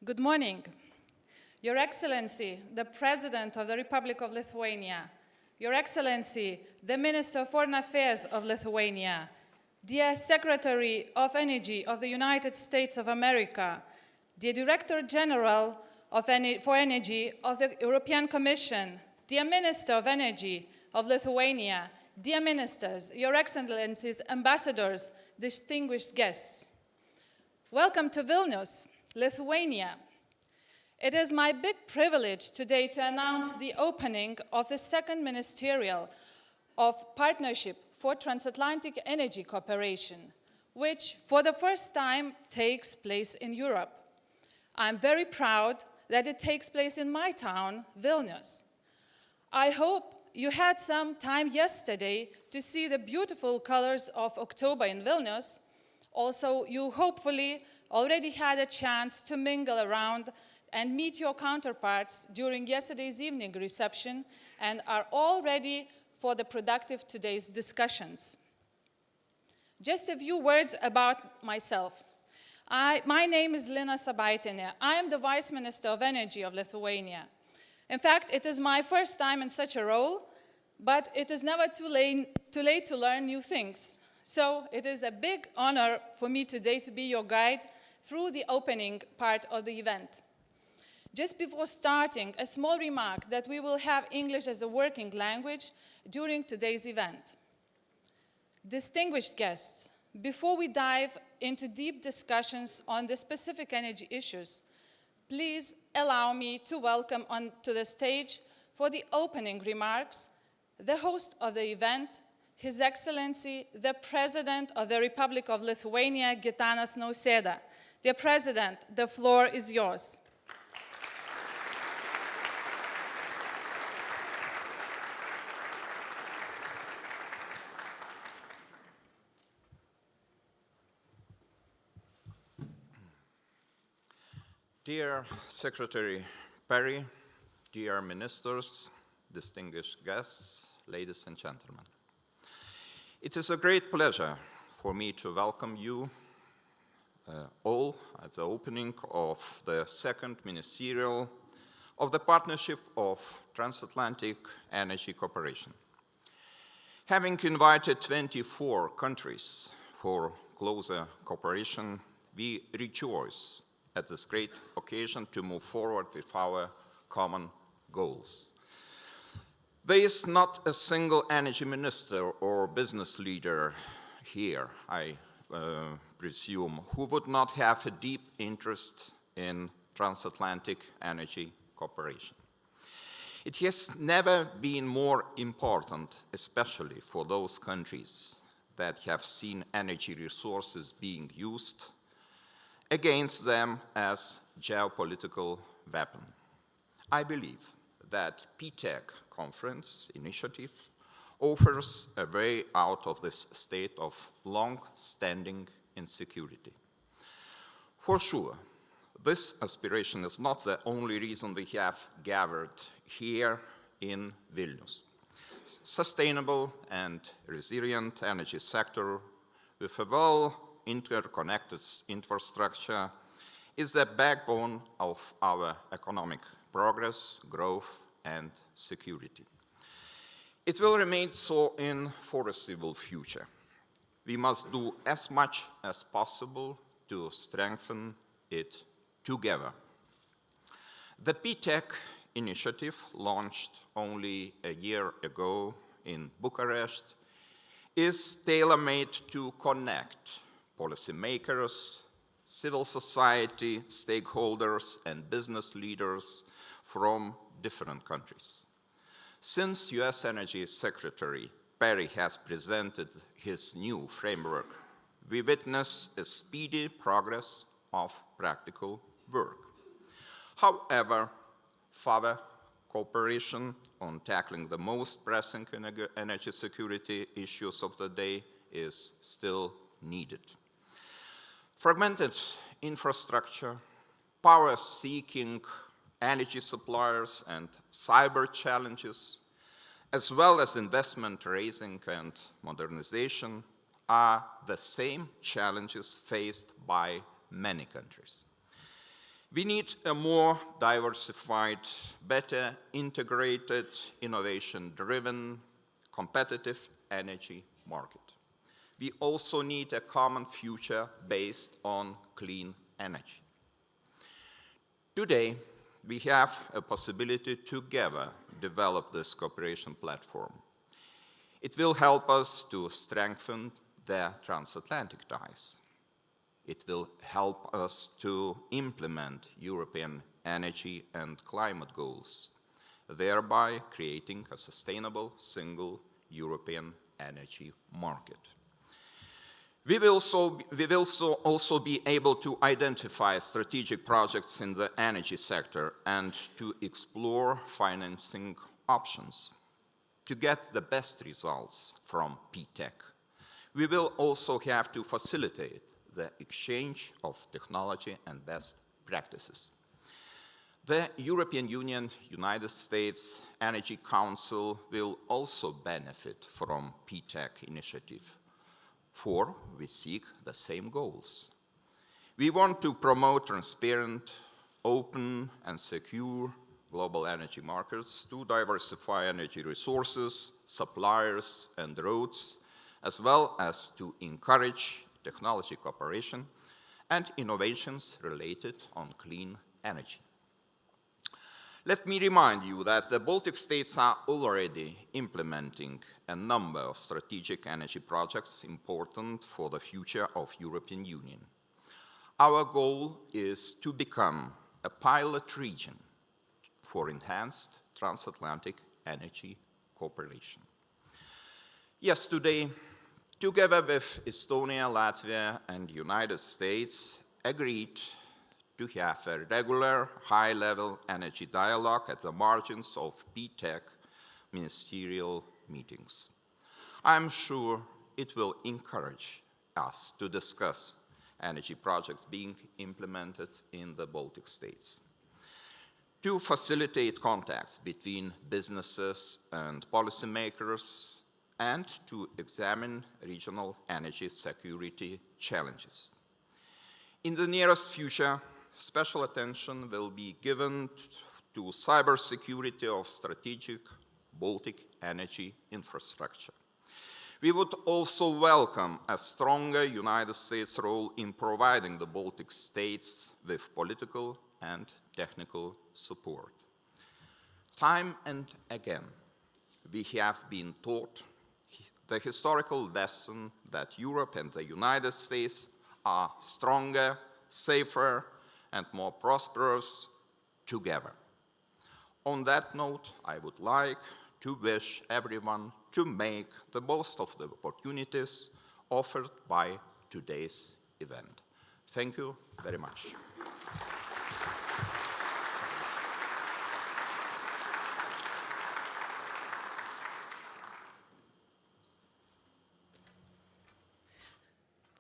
Good morning. Your Excellency, the President of the Republic of Lithuania, Your Excellency, the Minister of Foreign Affairs of Lithuania, dear Secretary of Energy of the United States of America, dear Director General for Energy of the European Commission, dear Minister of Energy of Lithuania, dear Ministers, Your Excellencies, Ambassadors, distinguished guests. Welcome to Vilnius, Lithuania. It is my big privilege today to announce the opening of the second Ministerial of Partnership for Transatlantic Energy Cooperation, which for the first time takes place in Europe. I'm very proud that it takes place in my town, Vilnius. I hope you had some time yesterday to see the beautiful colors of October in Vilnius. Also, you hopefully already had a chance to mingle around and meet your counterparts during yesterday's evening reception and are all ready for the productive today's discussions. Just a few words about myself. My name is Linas Linkevičius. I am the Vice Minister of Energy of Lithuania. In fact, it is my first time in such a role, but it is never too late to learn new things. So it is a big honor for me today to be your guide through the opening part of the event. Just before starting, a small remark that we will have English as a working language during today's event. Distinguished guests, before we dive into deep discussions on the specific energy issues, please allow me to welcome onto the stage for the opening remarks the host of the event, His Excellency, the President of the Republic of Lithuania, Gitanas Nausėda. Dear President, the floor is yours. Dear Secretary Perry, dear ministers, distinguished guests, ladies and gentlemen. It is a great pleasure for me to welcome you all at the opening of the second ministerial of the Partnership of Transatlantic Energy Cooperation. Having invited 24 countries for closer cooperation, we rejoice at this great occasion to move forward with our common goals. There is not a single energy minister or business leader here, I presume, who would not have a deep interest in transatlantic energy cooperation. It has never been more important, especially for those countries that have seen energy resources being used against them as geopolitical weapon. I believe that P-TEC conference initiative offers a way out of this state of long-standing insecurity. For sure, this aspiration is not the only reason we have gathered here in Vilnius. Sustainable and resilient energy sector with a well-interconnected infrastructure is the backbone of our economic progress, growth, and security. It will remain so in foreseeable future. We must do as much as possible to strengthen it together. The P-TEC initiative, launched only a year ago in Bucharest, is tailor-made to connect policymakers, civil society, stakeholders, and business leaders from different countries. Since U.S. Energy Secretary Perry has presented his new framework, we witness a speedy progress of practical work. However, further cooperation on tackling the most pressing energy security issues of the day is still needed. Fragmented infrastructure, power-seeking energy suppliers, and cyber challenges, as well as investment raising and modernization, are the same challenges faced by many countries. We need a more diversified, better integrated, innovation-driven, competitive energy market. We also need a common future based on clean energy. Today, we have a possibility to together develop this cooperation platform. It will help us to strengthen the transatlantic ties. It will help us to implement European energy and climate goals, thereby creating a sustainable single European energy market. We will also be able to identify strategic projects in the energy sector and to explore financing options to get the best results from P-TEC. We will also have to facilitate the exchange of technology and best practices. The European Union, United States Energy Council will also benefit from P-TEC initiative, for we seek the same goals. We want to promote transparent, open, and secure global energy markets to diversify energy resources, suppliers, and routes, as well as to encourage technology cooperation and innovations related on clean energy. Let me remind you that the Baltic states are already implementing a number of strategic energy projects important for the future of European Union. Our goal is to become a pilot region for enhanced transatlantic energy cooperation. Yesterday, together with Estonia, Latvia, and United States, agreed to have a regular high-level energy dialogue at the margins of P-TEC ministerial meetings. I'm sure it will encourage us to discuss energy projects being implemented in the Baltic states, to facilitate contacts between businesses and policymakers, and to examine regional energy security challenges. In the nearest future, special attention will be given to cybersecurity of strategic Baltic energy infrastructure. We would also welcome a stronger United States role in providing the Baltic states with political and technical support. Time and again, we have been taught the historical lesson that Europe and the United States are stronger, safer, and more prosperous together. On that note, I would like to wish everyone to make the most of the opportunities offered by today's event. Thank you very much.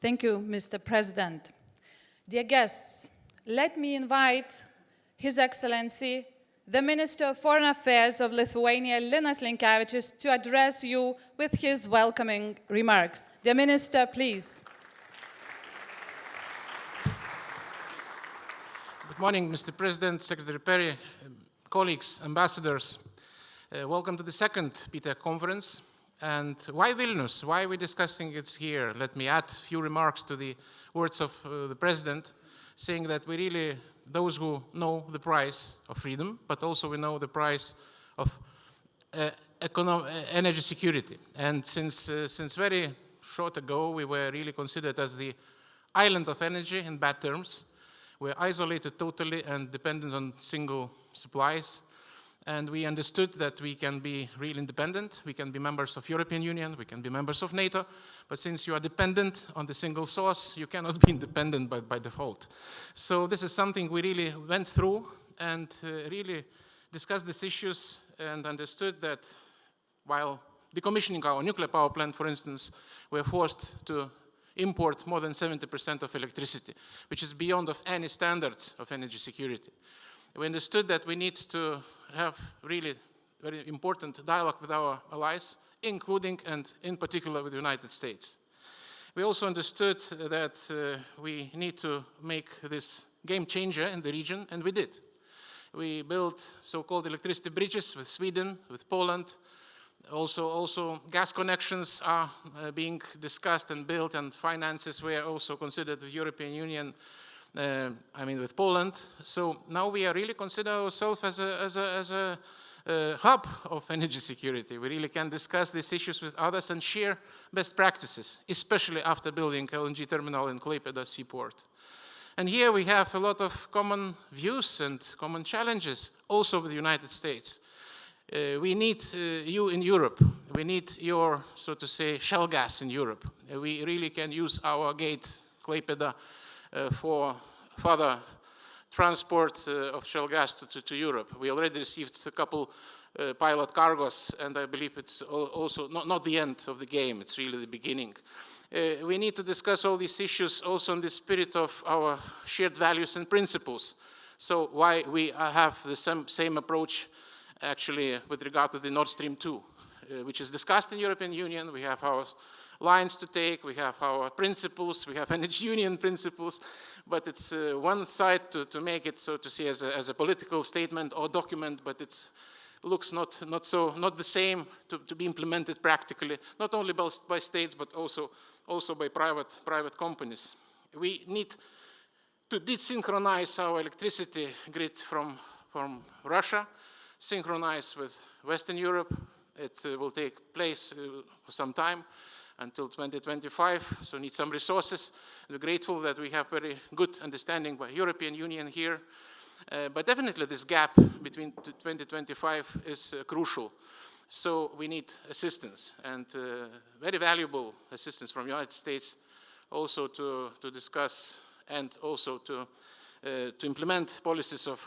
Thank you, Mr. President. Dear guests, let me invite His Excellency, the Minister of Foreign Affairs of Lithuania, Linas Linkevičius, to address you with his welcoming remarks. Dear Minister, please. Good morning, Mr. President, Secretary Perry, colleagues, ambassadors. Welcome to the second P-TEC conference. And why Vilnius? Why are we discussing it here? Let me add a few remarks to the words of the President, saying that we really, those who know the price of freedom, but also we know the price of energy security. And since very short ago, we were really considered as the island of energy in bad terms. We're isolated totally and dependent on single supplies. And we understood that we can be real independent, we can be members of European Union, we can be members of NATO, but since you are dependent on the single source, you cannot be independent by default. So this is something we really went through and really discussed these issues and understood that while decommissioning our nuclear power plant, for instance, we're forced to import more than 70% of electricity, which is beyond of any standards of energy security. We understood that we need to have really very important dialogue with our allies, including and in particular with the United States. We also understood that we need to make this game changer in the region, and we did. We built so-called electricity bridges with Sweden, with Poland. Also gas connections are being discussed and built, and finances were also considered with the European Union, with Poland. So now we are really consider ourselves as a hub of energy security. We really can discuss these issues with others and share best practices, especially after building LNG terminal in Klaipėda seaport. And here we have a lot of common views and common challenges, also with the United States. We need you in Europe. We need your, so to say, shale gas in Europe. We really can use our gate, Klaipėda, for further transport of shale gas to Europe. We already received a couple pilot cargos, and I believe it's also not the end of the game, it's really the beginning. We need to discuss all these issues also in the spirit of our shared values and principles. So why we have the same approach actually with regard to the Nord Stream 2, which is discussed in the European Union. We have our lines to take, we have our principles, we have energy union principles, but it's one side to make it, so to say, as a political statement or document, but it looks not the same to be implemented practically, not only by states, but also by private companies. We need to desynchronize our electricity grid from Russia, synchronize with Western Europe. It will take place for some time, until 2025, so need some resources. We're grateful that we have very good understanding by European Union here. But definitely this gap between 2025 is crucial. So we need assistance, and very valuable assistance from the United States also to discuss and also to implement policies of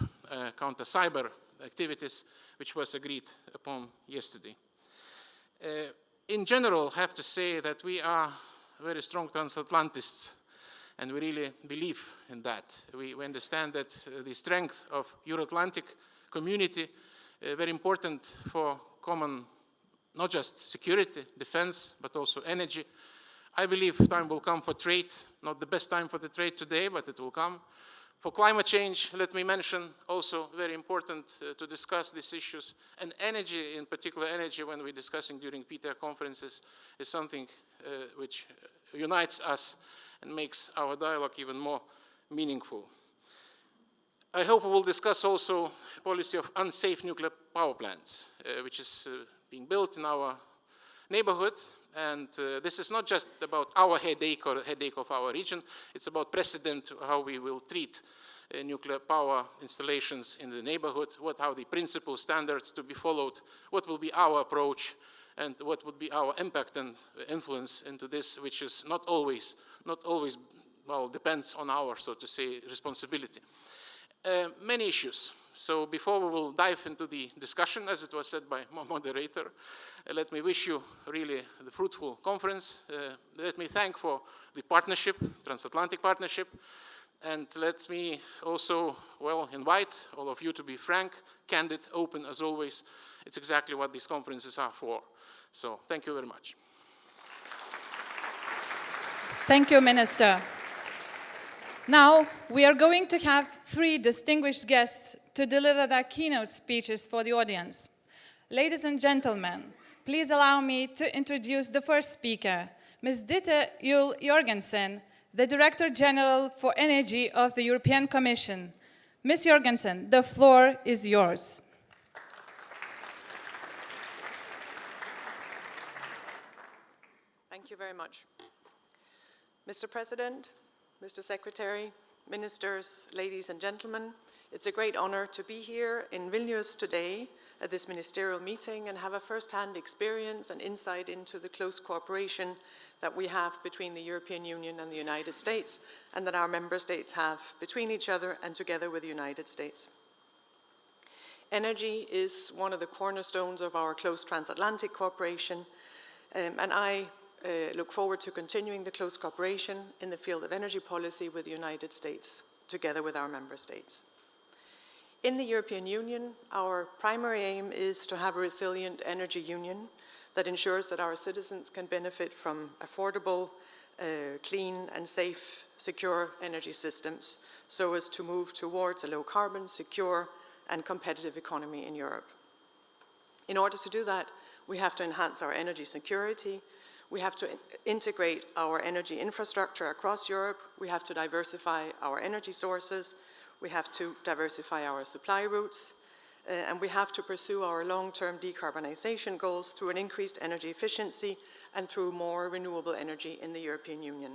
counter-cyber activities, which was agreed upon yesterday. In general, I have to say that we are very strong transatlantists, and we really believe in that. We understand that the strength of Euro-Atlantic community very important for common, not just security, defense, but also energy. I believe time will come for trade, not the best time for the trade today, but it will come. For climate change, let me mention also very important to discuss these issues. And energy, in particular energy, when we're discussing during P-TEC conferences, is something which unites us and makes our dialogue even more meaningful. I hope we will discuss also policy of unsafe nuclear power plants, which is being built in our neighborhood. And this is not just about our headache or the headache of our region, it's about precedent, how we will treat nuclear power installations in the neighborhood, what are the principles, standards to be followed, what will be our approach, and what would be our impact and influence into this, which is not always, well, depends on our, so to say, responsibility. Many issues. So before we will dive into the discussion, as it was said by my moderator, let me wish you really the fruitful conference. Let me thank for the partnership, transatlantic partnership, and let me also, well, invite all of you to be frank, candid, open as always. It's exactly what these conferences are for. So thank you very much. Thank you, Minister. Now, we are going to have 3 distinguished guests to deliver their keynote speeches for the audience. Ladies and gentlemen, please allow me to introduce the first speaker, Ms. Ditte Juul Jorgensen, the Director General for Energy of the European Commission. Ms. Jorgensen, the floor is yours. Thank you very much. Mr. President, Mr. Secretary, Ministers, ladies and gentlemen, it's a great honor to be here in Vilnius today at this ministerial meeting and have a first-hand experience and insight into the close cooperation that we have between the European Union and the United States, and that our member states have between each other and together with the United States. Energy is one of the cornerstones of our close transatlantic cooperation, and I look forward to continuing the close cooperation in the field of energy policy with the United States, together with our member states. In the European Union, our primary aim is to have a resilient energy union that ensures that our citizens can benefit from affordable, clean and safe, secure energy systems so as to move towards a low-carbon, secure, and competitive economy in Europe. In order to do that, we have to enhance our energy security, we have to integrate our energy infrastructure across Europe, we have to diversify our energy sources, we have to diversify our supply routes, and we have to pursue our long-term decarbonization goals through an increased energy efficiency and through more renewable energy in the European Union.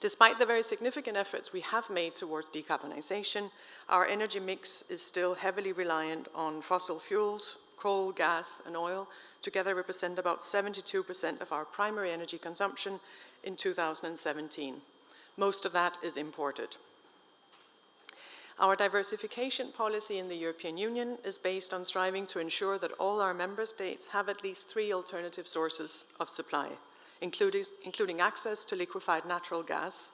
Despite the very significant efforts we have made towards decarbonization, our energy mix is still heavily reliant on fossil fuels. Coal, gas, and oil together represent about 72% of our primary energy consumption in 2017. Most of that is imported. Our diversification policy in the European Union is based on striving to ensure that all our member states have at least 3 alternative sources of supply, including access to liquefied natural gas,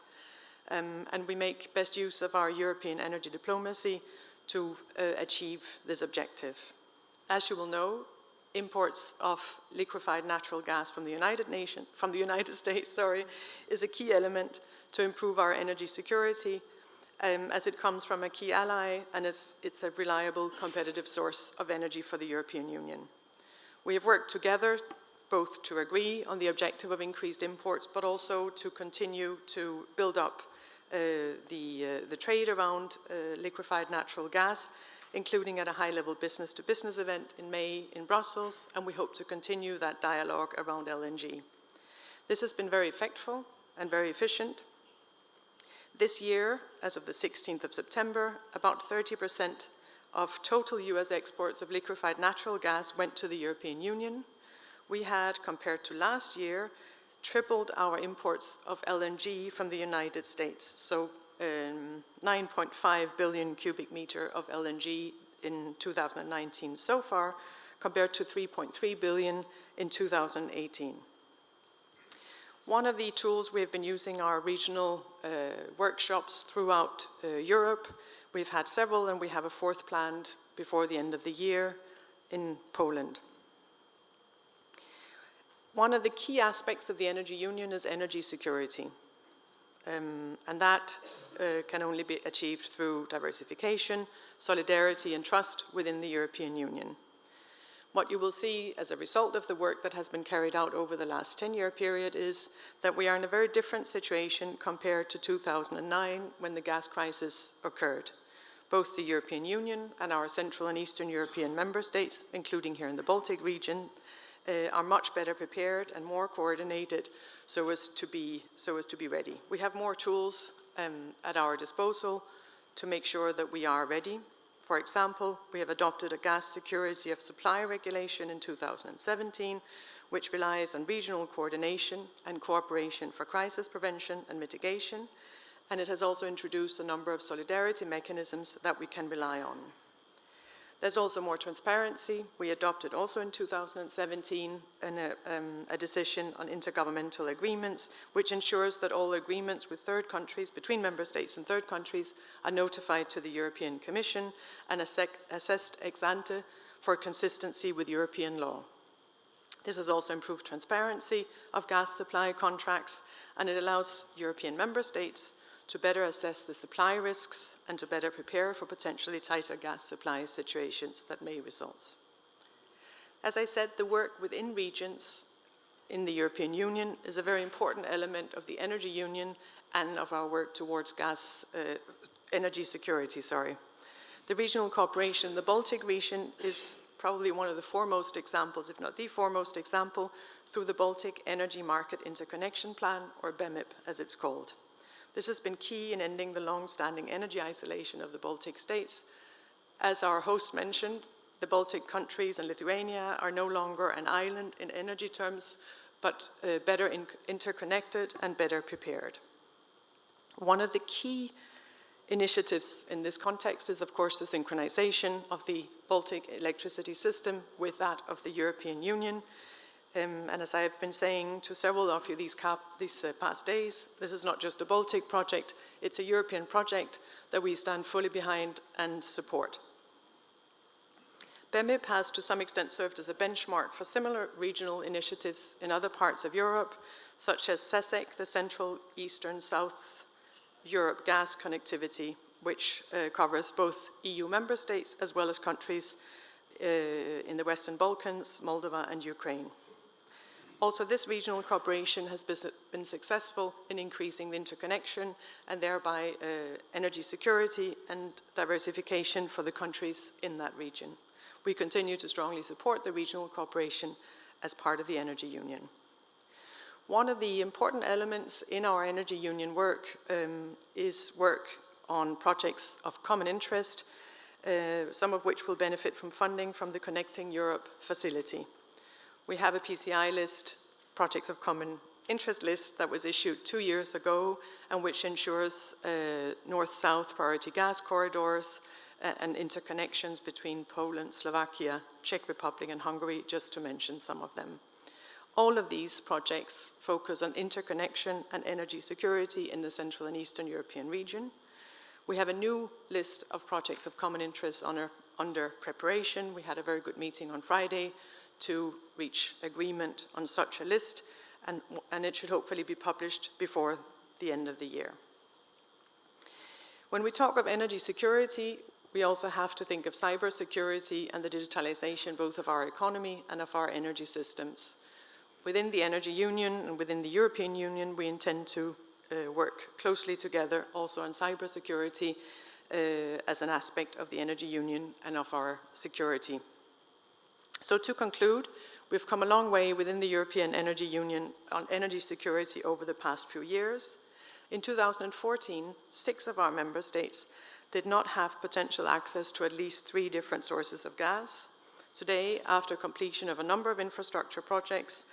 and we make best use of our European energy diplomacy to achieve this objective. As you will know, imports of liquefied natural gas from the United States, is a key element to improve our energy security, as it comes from a key ally and it's a reliable, competitive source of energy for the European Union. We have worked together both to agree on the objective of increased imports, but also to continue to build up the trade around liquefied natural gas, including at a high-level business-to-business event in May in Brussels, and we hope to continue that dialogue around LNG. This has been very effective and very efficient. This year, as of the 16th of September, about 30% of total US exports of liquefied natural gas went to the European Union. We had, compared to last year, tripled our imports of LNG from the United States, so 9.5 billion cubic meter of LNG in 2019 so far, compared to 3.3 billion in 2018. One of the tools we have been using are regional workshops throughout Europe. We've had several, and we have a 4th planned before the end of the year in Poland. One of the key aspects of the energy union is energy security, and that can only be achieved through diversification, solidarity, and trust within the European Union. What you will see as a result of the work that has been carried out over the last 10-year period is that we are in a very different situation compared to 2009 when the gas crisis occurred. Both the European Union and our Central and Eastern European member states, including here in the Baltic region, are much better prepared and more coordinated so as to be ready. We have more tools at our disposal to make sure that we are ready. For example, we have adopted a gas security of supply regulation in 2017, which relies on regional coordination and cooperation for crisis prevention and mitigation, and it has also introduced a number of solidarity mechanisms that we can rely on. There's also more transparency. We adopted also in 2017 a decision on intergovernmental agreements, which ensures that all agreements with third countries, between member states and third countries, are notified to the European Commission and assessed ex ante for consistency with European law. This has also improved transparency of gas supply contracts, and it allows European member states to better assess the supply risks and to better prepare for potentially tighter gas supply situations that may result. As I said, the work within regions in the European Union is a very important element of the energy union and of our work towards energy security. The regional cooperation in the Baltic region is probably one of the foremost examples, if not the foremost example, through the Baltic Energy Market Interconnection Plan, or BEMIP as it's called. This has been key in ending the long-standing energy isolation of the Baltic states. As our host mentioned, the Baltic countries and Lithuania are no longer an island in energy terms, but better interconnected and better prepared. One of the key initiatives in this context is, of course, the synchronization of the Baltic electricity system with that of the European Union. And as I have been saying to several of you these past days, this is not just a Baltic project, it's a European project that we stand fully behind and support. BEMIP has to some extent served as a benchmark for similar regional initiatives in other parts of Europe, such as CESEC, the Central, Eastern, South Europe gas connectivity, which covers both EU member states as well as countries in the Western Balkans, Moldova and Ukraine. Also, this regional cooperation has been successful in increasing the interconnection and thereby energy security and diversification for the countries in that region. We continue to strongly support the regional cooperation as part of the Energy Union. One of the important elements in our Energy Union work is work on projects of common interest, some of which will benefit from funding from the Connecting Europe facility. We have a PCI list, projects of common interest list, that was issued 2 years ago and which ensures north-south priority gas corridors and interconnections between Poland, Slovakia, Czech Republic and Hungary, just to mention some of them. All of these projects focus on interconnection and energy security in the Central and Eastern European region. We have a new list of projects of common interest under preparation. We had a very good meeting on Friday to reach agreement on such a list, and it should hopefully be published before the end of the year. When we talk of energy security, we also have to think of cybersecurity and the digitalization both of our economy and of our energy systems. Within the Energy Union and within the European Union, we intend to work closely together also on cybersecurity as an aspect of the Energy Union and of our security. So to conclude, we've come a long way within the European Energy Union on energy security over the past few years. In 2014, 6 of our member states did not have potential access to at least 3 different sources of gas. Today, after completion of a number of infrastructure projects,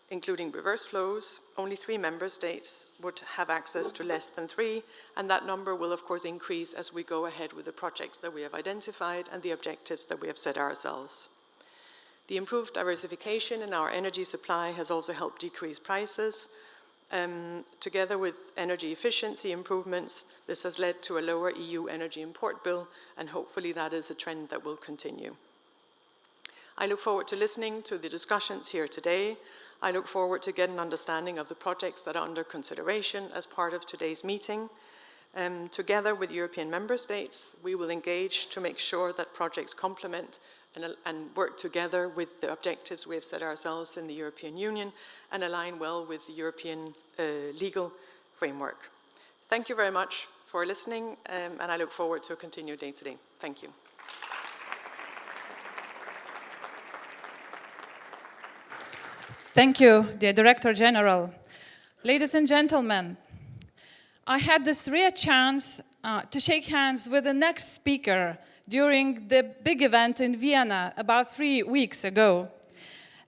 including reverse flows, only 3 member states would have access to less than 3, and that number will of course increase as we go ahead with the projects that we have identified and the objectives that we have set ourselves. The improved diversification in our energy supply has also helped decrease prices. Together with energy efficiency improvements, this has led to a lower EU energy import bill, and hopefully that is a trend that will continue. I look forward to listening to the discussions here today. I look forward to getting an understanding of the projects that are under consideration as part of today's meeting. Together with European member states, we will engage to make sure that projects complement and work together with the objectives we have set ourselves in the European Union and align well with the European legal framework. Thank you very much for listening, and I look forward to a continued day today. Thank you. Thank you, dear Director General. Ladies and gentlemen, I had this rare chance to shake hands with the next speaker during the big event in Vienna about 3 weeks ago.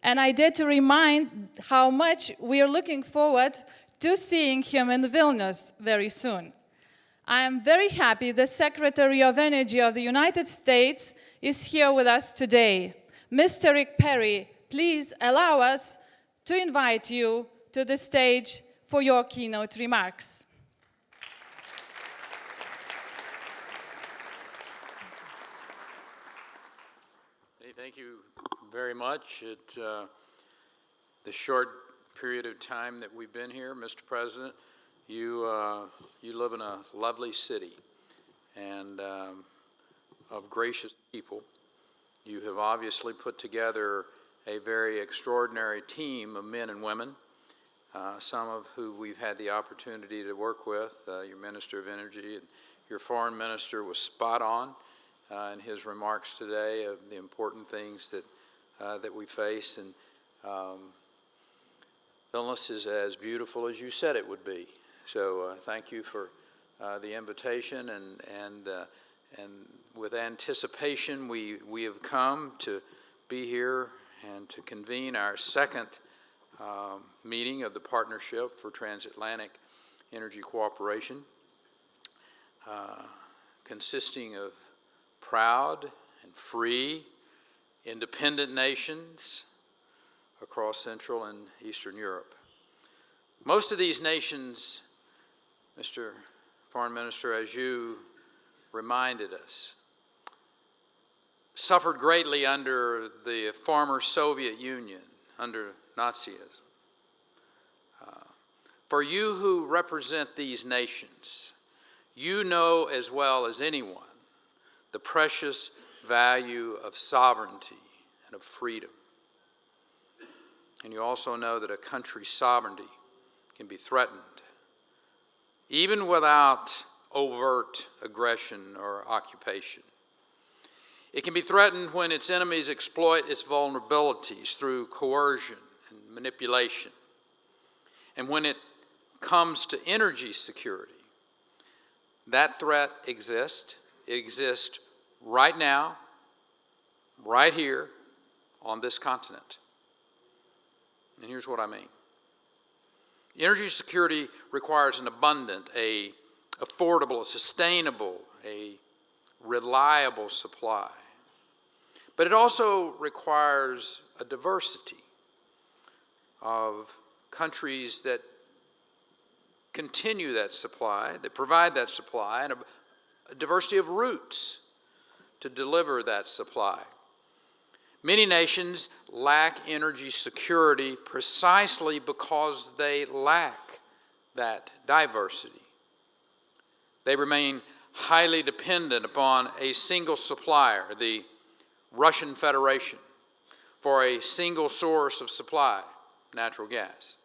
And I dare to remind how much we are looking forward to seeing him in Vilnius very soon. I am very happy the Secretary of Energy of the United States is here with us today. Mr. Rick Perry, please allow us to invite you to the stage for your keynote remarks. Thank you very much. The short period of time that we've been here, Mr. President, you live in a lovely city and of gracious people. You have obviously put together a very extraordinary team of men and women, some of who we've had the opportunity to work with. Your Minister of Energy and your Foreign Minister was spot on in his remarks today of the important things that we face. And Vilnius is as beautiful as you said it would be. So thank you for the invitation, and with anticipation we have come to be here and to convene our second meeting of the Partnership for Transatlantic Energy Cooperation, consisting of proud and free, independent nations across Central and Eastern Europe. Most of these nations, Mr. Foreign Minister, as you reminded us, suffered greatly under the former Soviet Union, under Nazism. For you who represent these nations, you know as well as anyone the precious value of sovereignty and of freedom. And you also know that a country's sovereignty can be threatened, even without overt aggression or occupation. It can be threatened when its enemies exploit its vulnerabilities through coercion and manipulation. And when it comes to energy security, that threat exists. It exists right now, right here, on this continent. And here's what I mean. Energy security requires an abundant, a affordable, a sustainable, a reliable supply. But it also requires a diversity of countries that continue that supply, that provide that supply, and a diversity of routes to deliver that supply. Many nations lack energy security precisely because they lack that diversity. They remain highly dependent upon a single supplier, the Russian Federation, for a single source of supply, natural gas.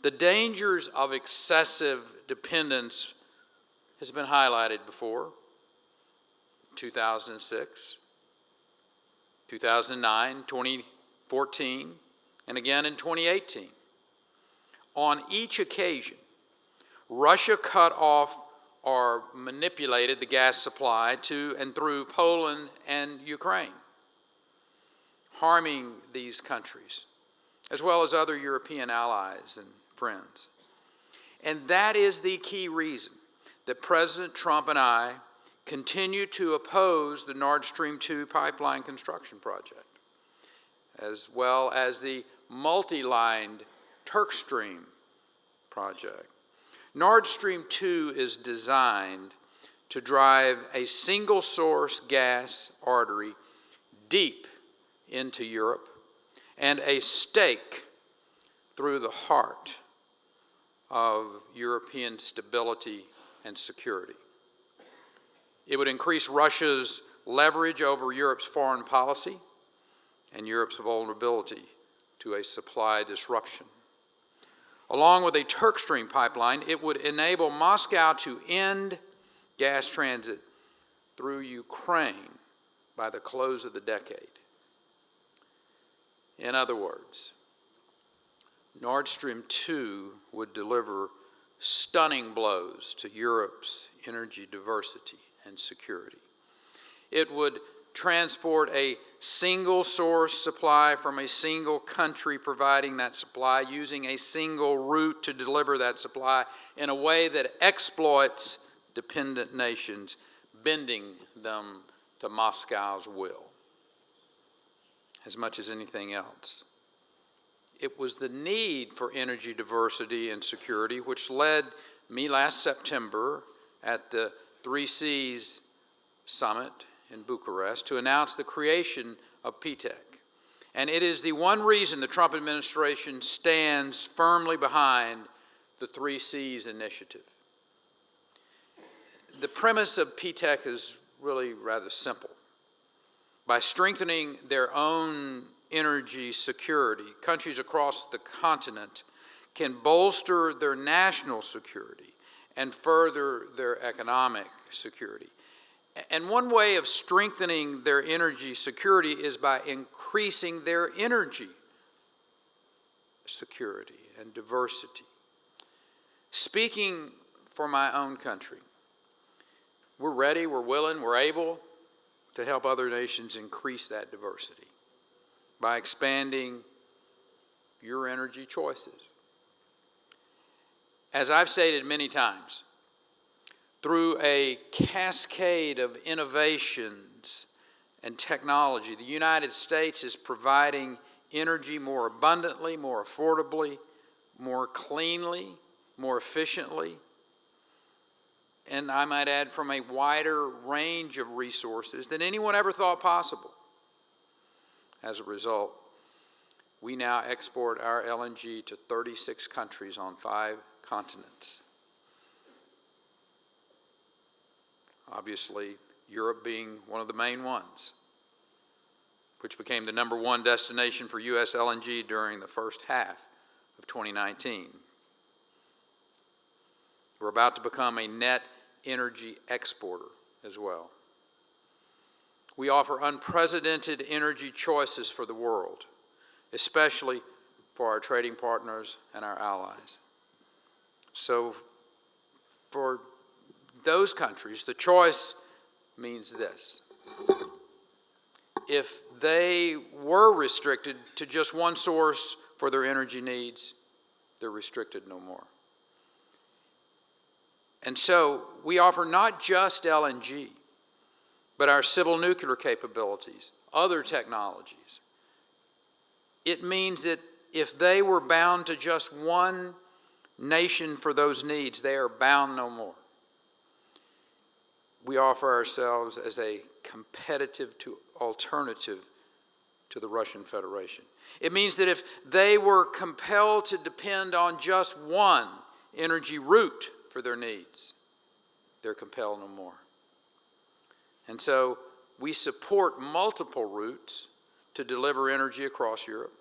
The dangers of excessive dependence has been highlighted before. 2006, 2009, 2014, and again in 2018. On each occasion, Russia cut off or manipulated the gas supply to and through Poland and Ukraine, harming these countries, as well as other European allies and friends. And that is the key reason that President Trump and I continue to oppose the Nord Stream 2 pipeline construction project, as well as the multi-lined Turk Stream project. Nord Stream 2 is designed to drive a single-source gas artery deep into Europe and a stake through the heart of European stability and security. It would increase Russia's leverage over Europe's foreign policy and Europe's vulnerability to a supply disruption. Along with a Turk Stream pipeline, it would enable Moscow to end gas transit through Ukraine by the close of the decade. In other words, Nord Stream 2 would deliver stunning blows to Europe's energy diversity and security. It would transport a single source supply from a single country providing that supply, using a single route to deliver that supply in a way that exploits dependent nations, bending them to Moscow's will as much as anything else. It was the need for energy diversity and security which led me last September at the 3Cs Summit in Bucharest to announce the creation of P-TEC. And it is the one reason the Trump administration stands firmly behind the 3Cs initiative. The premise of P-TEC is really rather simple. By strengthening their own energy security, countries across the continent can bolster their national security and further their economic security. And one way of strengthening their energy security is by increasing their energy security and diversity. Speaking for my own country, we're ready, we're willing, we're able to help other nations increase that diversity by expanding your energy choices. As I've stated many times, through a cascade of innovations and technology, the United States is providing energy more abundantly, more affordably, more cleanly, more efficiently, and I might add from a wider range of resources than anyone ever thought possible. As a result, we now export our LNG to 36 countries on 5 continents. obviously Europe being one of the main ones, which became the #1 destination for U.S. LNG during the first half of 2019. We're about to become a net energy exporter as well. We offer unprecedented energy choices for the world, especially for our trading partners and our allies. So for those countries, the choice means this. If they were restricted to just one source for their energy needs, they're restricted no more. And so we offer not just LNG, but our civil nuclear capabilities, other technologies. It means that if they were bound to just one nation for those needs, they are bound no more. We offer ourselves as a competitive alternative to the Russian Federation. It means that if they were compelled to depend on just one energy route for their needs, they're compelled no more. And so we support multiple routes to deliver energy across Europe.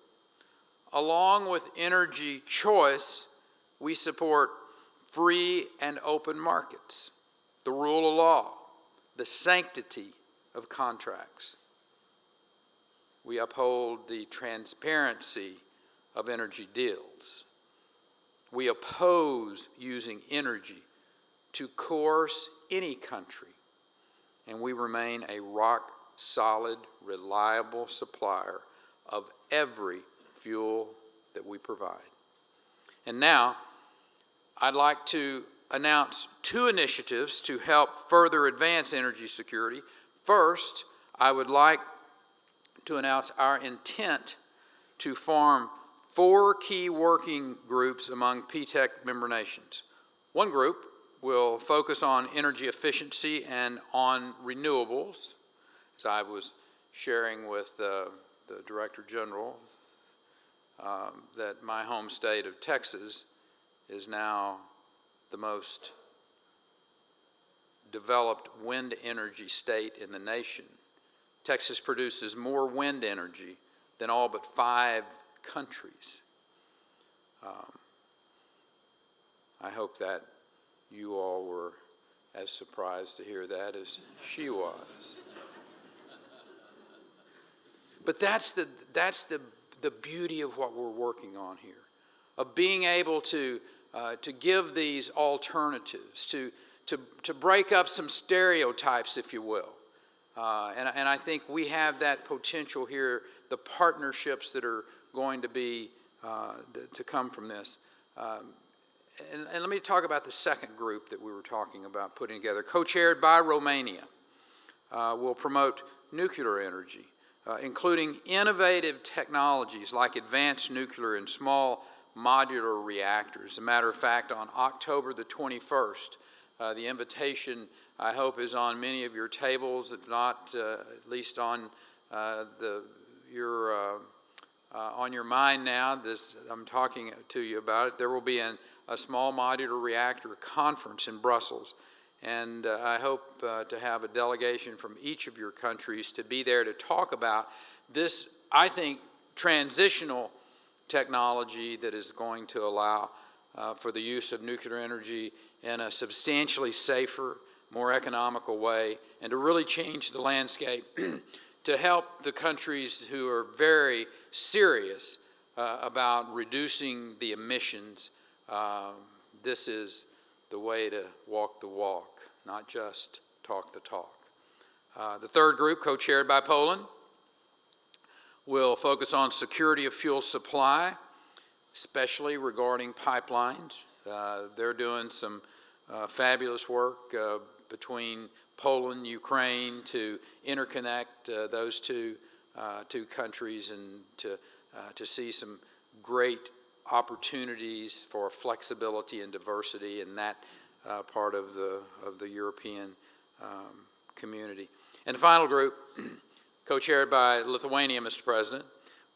Along with energy choice, we support free and open markets, the rule of law, the sanctity of contracts. We uphold the transparency of energy deals. We oppose using energy to coerce any country, and we remain a rock-solid, reliable supplier of every fuel that we provide. And now, I'd like to announce 2 initiatives to help further advance energy security. First, I would like to announce our intent to form 4 key working groups among P-TEC member nations. One group will focus on energy efficiency and on renewables, as I was sharing with the Director General, that my home state of Texas is now the most developed wind energy state in the nation. Texas produces more wind energy than all but 5 countries. I hope that you all were as surprised to hear that as she was. But that's the beauty of what we're working on here, of being able to give these alternatives, to break up some stereotypes, if you will. And I think we have that potential here, the partnerships that are going to be, to come from this. And let me talk about the second group that we were talking about putting together, co-chaired by Romania. Will promote nuclear energy, including innovative technologies like advanced nuclear and small modular reactors. As a matter of fact, on October the 21st, the invitation, I hope, is on many of your tables, if not at least on your mind now. I'm talking to you about it. There will be a small modular reactor conference in Brussels, and I hope to have a delegation from each of your countries to be there to talk about this, I think, transitional technology that is going to allow for the use of nuclear energy in a substantially safer, more economical way, and to really change the landscape to help the countries who are very serious about reducing the emissions. This is the way to walk the walk, not just talk the talk. The third group, co-chaired by Poland, will focus on security of fuel supply, especially regarding pipelines. They're doing some fabulous work between Poland, Ukraine to interconnect those two countries and to see some great opportunities for flexibility and diversity in that part of the European community. And the final group, co-chaired by Lithuania, Mr. President,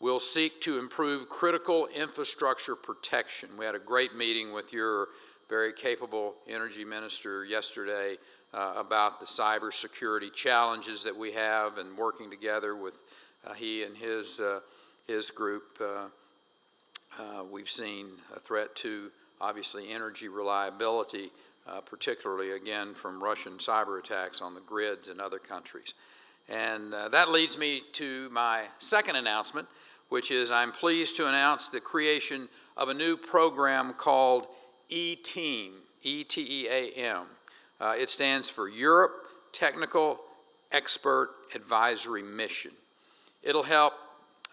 will seek to improve critical infrastructure protection. We had a great meeting with your very capable energy minister yesterday about the cybersecurity challenges that we have, and working together with he and his group. We've seen a threat to, obviously, energy reliability, particularly, again, from Russian cyber attacks on the grids in other countries. And that leads me to my second announcement, which is I'm pleased to announce the creation of a new program called E-TEAM, E-T-E-A-M. It stands for Europe Technical Expert Advisory Mission. It'll help,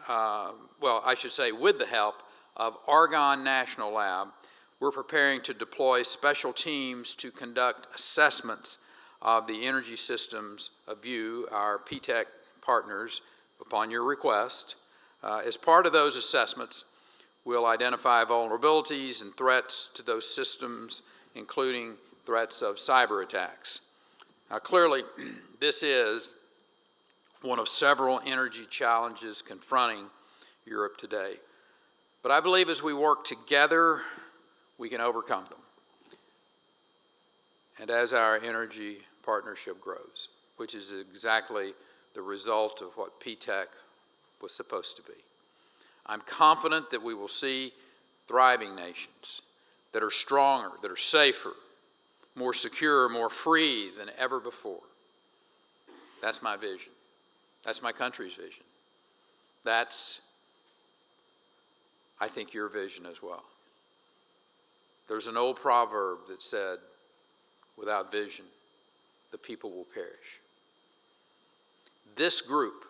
well, I should say with the help of Argonne National Lab, we're preparing to deploy special teams to conduct assessments of the energy systems of you, our P-TEC partners, upon your request. As part of those assessments, we'll identify vulnerabilities and threats to those systems, including threats of cyber attacks. Now, clearly, this is one of several energy challenges confronting Europe today. But I believe as we work together, we can overcome them. And as our energy partnership grows, which is exactly the result of what P-TEC was supposed to be, I'm confident that we will see thriving nations that are stronger, that are safer, more secure, more free than ever before. That's my vision. That's my country's vision. That's, I think, your vision as well. There's an old proverb that said, without vision, the people will perish. This group,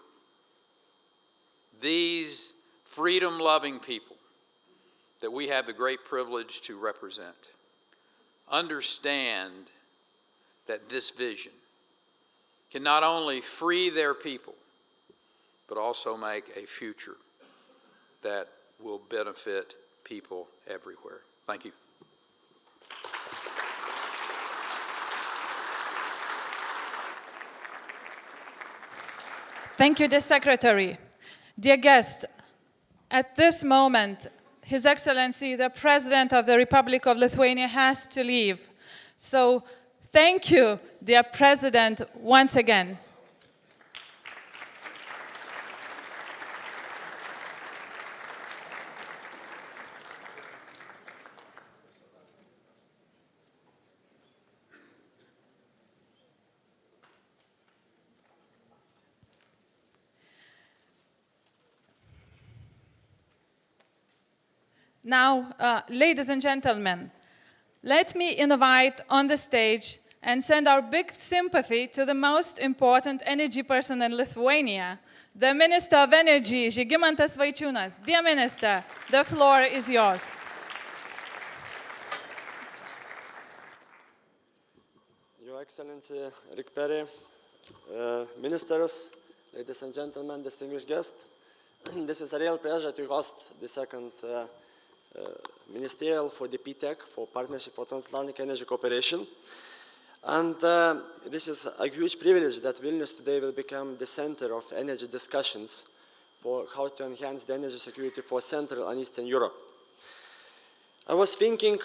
these freedom-loving people that we have the great privilege to represent, understand that this vision can not only free their people, but also make a future that will benefit people everywhere. Thank you. Thank you, the Secretary. Dear guests, at this moment, His Excellency, the President of the Republic of Lithuania, has to leave. So, thank you, dear President, once again. Now, ladies and gentlemen, let me invite on the stage and send our big sympathy to the most important energy person in Lithuania, the Minister of Energy, Žygimantas Vaičiūnas. Dear Minister, the floor is yours. Your Excellency Rick Perry, ministers, ladies and gentlemen, distinguished guests, this is a real pleasure to host the second ministerial for the P-TEC, for Partnership for Transatlantic Energy Cooperation. And this is a huge privilege that Vilnius today will become the center of energy discussions for how to enhance the energy security for Central and Eastern Europe. I was thinking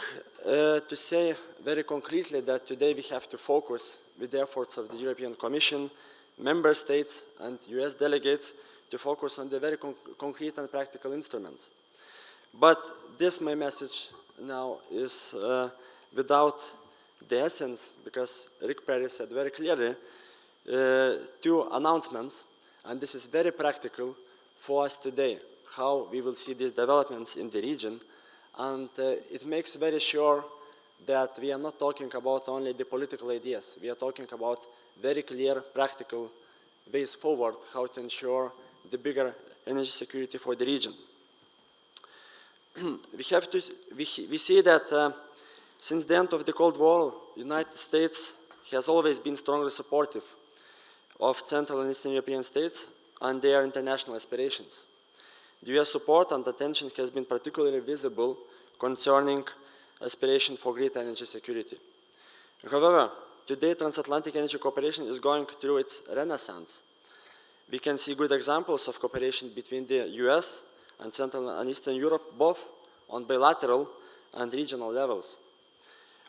to say very concretely that today we have to focus with the efforts of the European Commission, member states and US delegates to focus on the very concrete and practical instruments. But this, my message now, is without the essence, because Rick Perry said very clearly, two announcements, and this is very practical for us today, how we will see these developments in the region, and it makes very sure that we are not talking about only the political ideas, we are talking about very clear, practical ways forward, how to ensure the bigger energy security for the region. We see that since the end of the Cold War, the United States has always been strongly supportive of Central and Eastern European states and their international aspirations. The US support and attention has been particularly visible concerning aspiration for greater energy security. However, today transatlantic energy cooperation is going through its renaissance. We can see good examples of cooperation between the US and Central and Eastern Europe, both on bilateral and regional levels.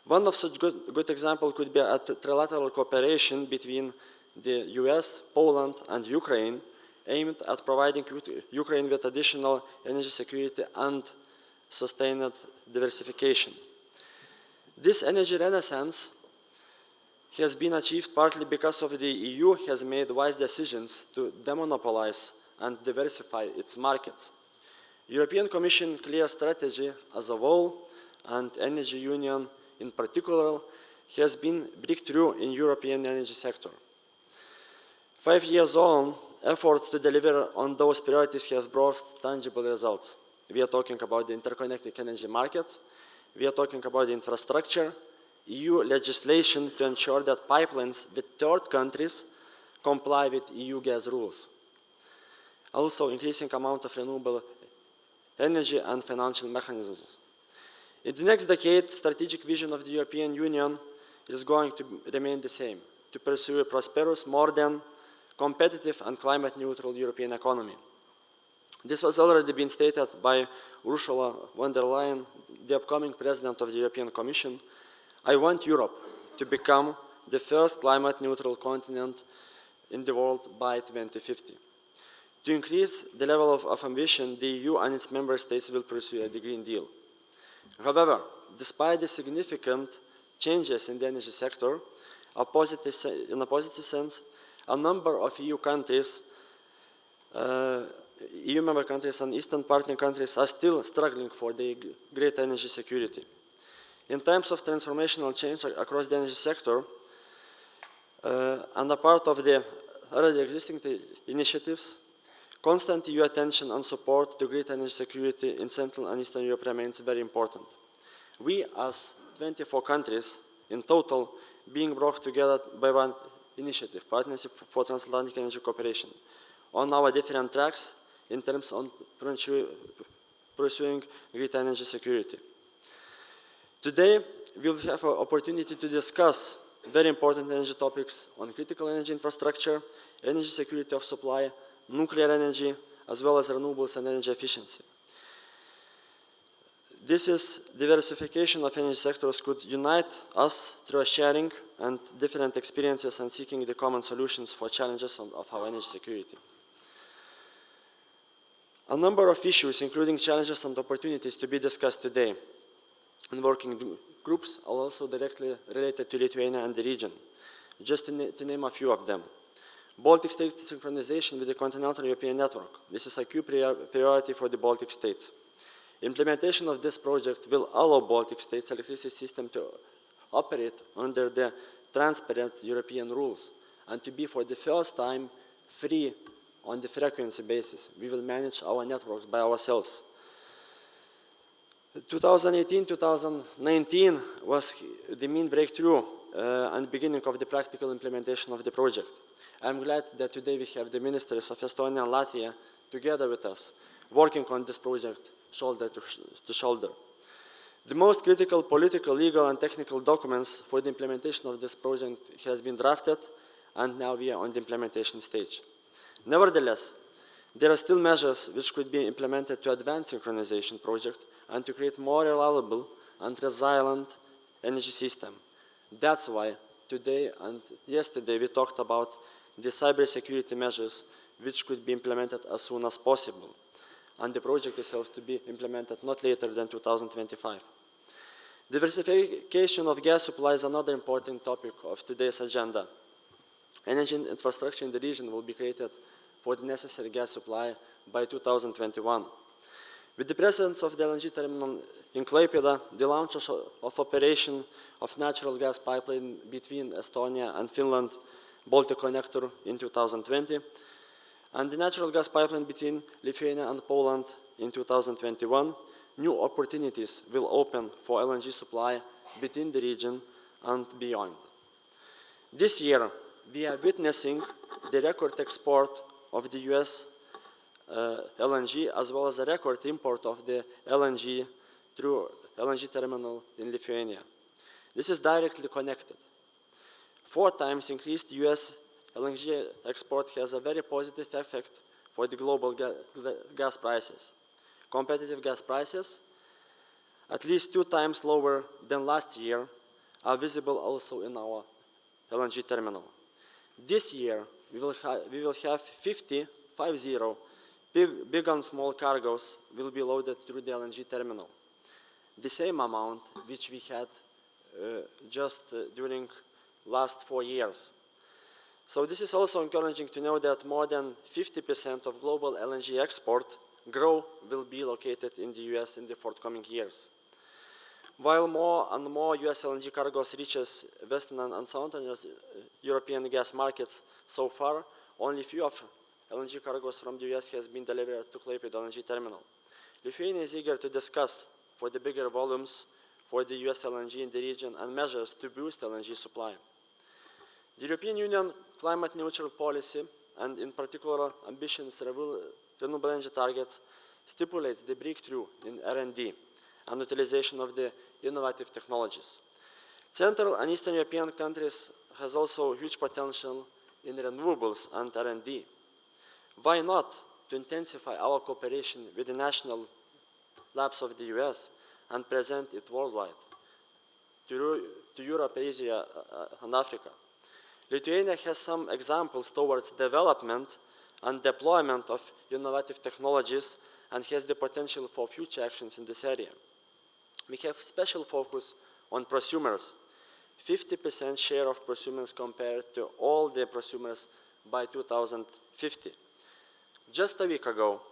One of such good example could be a trilateral cooperation between the US, Poland, and Ukraine, aimed at providing Ukraine with additional energy security and sustained diversification. This energy renaissance has been achieved partly because of the EU has made wise decisions to demonopolize and diversify its markets. European Commission clear strategy as a whole and energy union in particular has been breakthrough in European energy sector. 5 years on, efforts to deliver on those priorities have brought tangible results. We are talking about the interconnected energy markets, we are talking about the infrastructure, EU legislation to ensure that pipelines with third countries comply with EU gas rules. Also, increasing amount of renewable energy and financial mechanisms. In the next decade, strategic vision of the European Union is going to remain the same, to pursue a prosperous, modern, competitive and climate-neutral European economy. This has already been stated by Ursula von der Leyen, the upcoming President of the European Commission. I want Europe to become the first climate-neutral continent in the world by 2050. To increase the level of ambition, the EU and its member states will pursue the Green Deal. However, despite the significant changes in the energy sector, in a positive sense, a number of EU countries, EU member countries and Eastern Partner countries are still struggling for the great energy security. In times of transformational change across the energy sector, and a part of the already existing initiatives, constant EU attention and support to great energy security in Central and Eastern Europe remains very important. We, as 24 countries in total, being brought together by one initiative, Partnership for Transatlantic Energy Cooperation, on our different tracks in terms of pursuing great energy security. Today, we will have an opportunity to discuss very important energy topics on critical energy infrastructure, energy security of supply, nuclear energy, as well as renewables and energy efficiency. This is diversification of energy sectors could unite us through a sharing and different experiences and seeking the common solutions for challenges of our energy security. A number of issues, including challenges and opportunities, to be discussed today in working groups are also directly related to Lithuania and the region. Just to name a few of them. Baltic states synchronization with the continental European network. This is a key priority for the Baltic states. Implementation of this project will allow Baltic states' electricity system to operate under the transparent European rules and to be for the first time free on the frequency basis. We will manage our networks by ourselves. 2018-2019 was the main breakthrough and beginning of the practical implementation of the project. I'm glad that today we have the ministers of Estonia and Latvia together with us, working on this project shoulder to shoulder. The most critical political, legal and technical documents for the implementation of this project has been drafted, and now we are on the implementation stage. Nevertheless, there are still measures which could be implemented to advance synchronization project and to create more reliable and resilient energy system. That's why today and yesterday we talked about the cybersecurity measures which could be implemented as soon as possible, and the project itself to be implemented not later than 2025. Diversification of gas supply is another important topic of today's agenda. Energy infrastructure in the region will be created for the necessary gas supply by 2021. With the presence of the LNG terminal in Klaipėda, the launch of operation of natural gas pipeline between Estonia and Finland, Baltic Connector in 2020, and the natural gas pipeline between Lithuania and Poland in 2021, new opportunities will open for LNG supply within the region and beyond. This year, we are witnessing the record export of the US LNG, as well as a record import of the LNG through LNG terminal in Lithuania. This is directly connected. 4 times increased US LNG export has a very positive effect for the global gas prices. Competitive gas prices, at least 2 times lower than last year, are visible also in our LNG terminal. This year, we will have 50 big and small cargoes will be loaded through the LNG terminal. The same amount which we had just during last 4 years. So this is also encouraging to know that more than 50% of global LNG export growth will be located in the US in the forthcoming years. While more and more US LNG cargoes reaches Western and Southern European gas markets, so far, only few of LNG cargoes from the US has been delivered to Klaipėda LNG terminal. Lithuania is eager to discuss for the bigger volumes for the US LNG in the region and measures to boost LNG supply. The European Union climate neutral policy, and in particular ambitious renewable energy targets, stipulates the breakthrough in R&D and utilization of the innovative technologies. Central and Eastern European countries has also huge potential in renewables and R&D. Why not to intensify our cooperation with the national labs of the US and present it worldwide to Europe, Asia, and Africa? Lithuania has some examples towards development and deployment of innovative technologies and has the potential for future actions in this area. We have special focus on prosumers, 50% share of prosumers compared to all the prosumers by 2050. Just a week ago,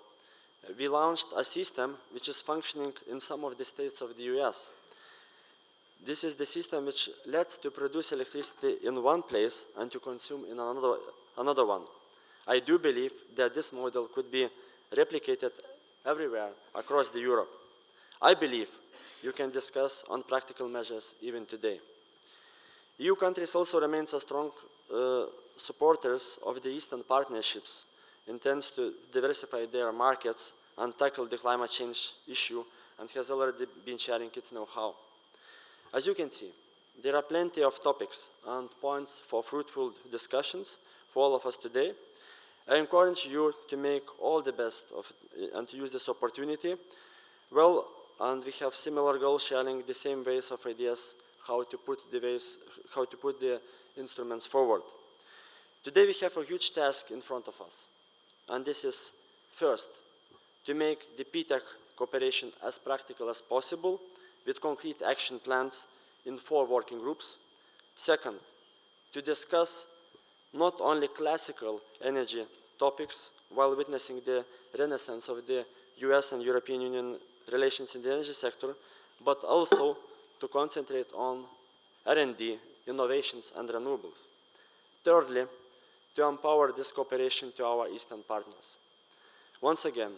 we launched a system which is functioning in some of the states of the US. This is the system which lets to produce electricity in one place and to consume in another one. I do believe that this model could be replicated everywhere across Europe. I believe you can discuss on practical measures even today. EU countries also remain strong supporters of the Eastern partnerships, intends to diversify their markets and tackle the climate change issue, and has already been sharing its know-how. As you can see, there are plenty of topics and points for fruitful discussions for all of us today. I encourage you to make all the best of it and to use this opportunity. Well, and we have similar goals, sharing the same ways of ideas, how to put the instruments forward. Today we have a huge task in front of us, and this is, first, to make the P-TEC cooperation as practical as possible with concrete action plans in 4 working groups. Second, to discuss not only classical energy topics while witnessing the renaissance of the US and European Union relations in the energy sector, but also to concentrate on R&D, innovations, and renewables. Thirdly, to empower this cooperation to our Eastern partners. Once again,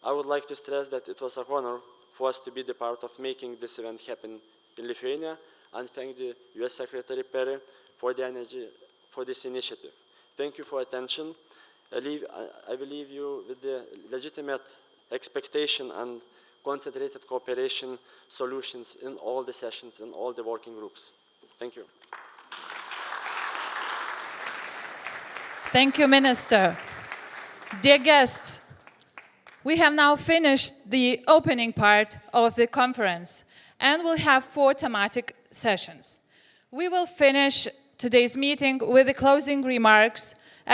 I would like to stress that it was an honor for us to be the part of making this event happen in Lithuania, and thank the US Secretary Perry for this initiative. Thank you for attention. I will leave you with the legitimate expectation and concentrated cooperation solutions in all the sessions, in all the working groups. Thank you. Thank you, Minister. Dear guests, we have now finished the opening part of the conference, and we'll have 4 thematic sessions. We will finish today's meeting with the closing remarks